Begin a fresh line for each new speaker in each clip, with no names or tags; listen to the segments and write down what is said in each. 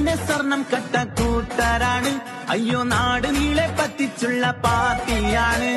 തന്നെ സ്വർണം കട്ട കൂട്ടരാണ്. അയ്യോ നാട് നീളെ പറ്റിച്ചുള്ള പാർട്ടിയാണ്.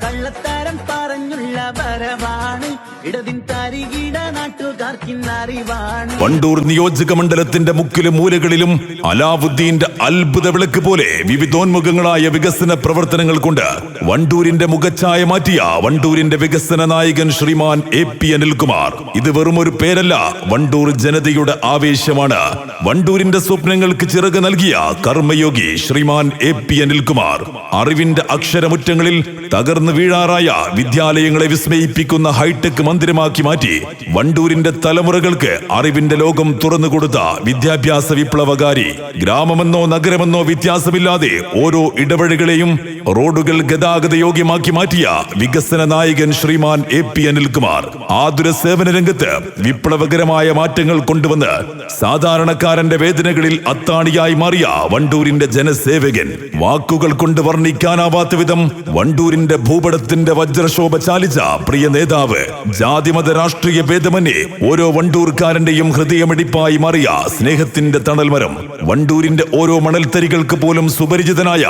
കള്ളത്തരം പറഞ്ഞുള്ള വരവാണ്. ഇടതിൻ തരികിട നാട്ടുകാർക്കിന്നറിവാണ്.
വണ്ടൂർ നിയോജക മണ്ഡലത്തിന്റെ മുക്കിലും മൂലകളിലും അലാവുദ്ദീന്റെ അത്ഭുത വിളക്ക് പോലെ വിവിധോന്മുഖങ്ങളായ വികസന പ്രവർത്തനങ്ങൾ കൊണ്ട് വണ്ടൂരിന്റെ മുഖച്ഛായ മാറ്റിയ വണ്ടൂരിന്റെ വികസന നായകൻ ശ്രീമാൻ AP അനിൽകുമാർ. ഇത് വെറും ഒരു പേരല്ല, വണ്ടൂർ ജനതയുടെ ആവേശമാണ്. വണ്ടൂരിന്റെ സ്വപ്നങ്ങൾക്ക് ചിറക് നൽകിയ കർമ്മയോഗി ശ്രീമാൻ AP അനിൽകുമാർ അറിവിന്റെ അക്ഷരമുറ്റങ്ങളിൽ തകർന്നു വീഴാറായ വിദ്യാലയങ്ങളെ വിസ്മയിപ്പിക്കുന്ന ഹൈടെക് മന്ദിരമാക്കി മാറ്റി വണ്ടൂരിന്റെ തലമുറകൾക്ക് അറിവിന്റെ ലോകം തുറന്നുകൊടുത്ത വിദ്യാഭ്യാസ വിപ്ലവകാരി. ഗ്രാമമെന്നോ നഗരമെന്നോ വ്യത്യാസമില്ലാതെ ഓരോ ഇടവഴികളെയും റോഡുകൾ ഗതാഗത യോഗ്യമാക്കി മാറ്റിയ വികസന നായകൻ ശ്രീമാൻ AP അനിൽകുമാർ ആതുര സേവന രംഗത്ത് വിപ്ലവകരമായ മാറ്റങ്ങൾ കൊണ്ടുവന്ന് സാധാരണക്കാരന്റെ വേദനകളിൽ അത്താണിയായി മാറിയ വണ്ടൂരിന്റെ ജനസേവകൻ. വാക്കുകൾ കൊണ്ട് വർണ്ണിക്കാനാവാത്ത വിധം വണ്ടൂരിന്റെ ഭൂപടത്തിന്റെ വജ്രശോഭ ചാലിച്ച പ്രിയ നേതാവ്. ജാതിമത രാഷ്ട്രീയ ഭേദമന്യേ ഓരോ വണ്ടൂർക്കാരന്റെയും ഹൃദയമിടിപ്പായി മാറിയ സ്നേഹത്തിന്റെ തണൽമരം. വണ്ടൂരിന്റെ ഓരോ മണൽത്തരികൾക്ക് പോലും സുപരിചിതനായ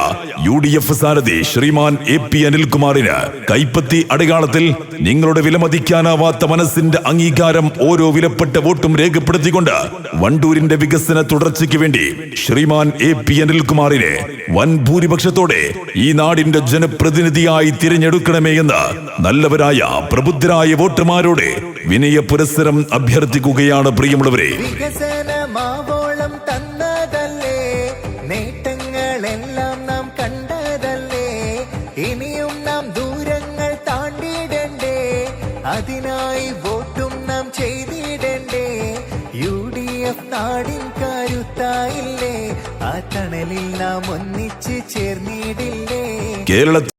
UDF സാരഥി ശ്രീമാൻ AP അനിൽകുമാറിന് കൈപ്പത്തി അടയാളത്തിൽ നിങ്ങളുടെ വിലമതിക്കാനാവാത്ത മനസ്സിന്റെ അംഗീകാരം ഓരോ വിലപ്പെട്ട വോട്ടും രേഖപ്പെടുത്തിക്കൊണ്ട് വണ്ടൂരിന്റെ വികസന തുടർച്ചയ്ക്ക് വേണ്ടി ശ്രീമാൻ AP അനിൽകുമാറിനെ വൻ ഭൂരിപക്ഷത്തോടെ ഈ നാടിന്റെ ജനപ്രതിനിധിയായി തിരഞ്ഞെടുക്കണമേ എന്ന് നല്ലവരായ പ്രബുദ്ധരായ വോട്ടർമാരോട് വിനയ പുരസ്സരം അഭ്യർത്ഥിക്കുകയാണ്. പ്രിയമുള്ളവരെ,
വികസനമാവോളം തന്നതല്ലേ, നേട്ടങ്ങളെല്ലാം നാം കണ്ടതല്ലേ, ഇനിയും നാം ദൂരങ്ങൾ താണ്ടിടണ്ടേ, അതിനായി വോട്ടും നാം ചെയ്തിടണ്ടേ. UDF നാടിൻ കരുത്തായില്ലേ, ആ തണലിൽ നാം ഒന്നിച്ച് ചേർന്നിടില്ലേ.
കേരള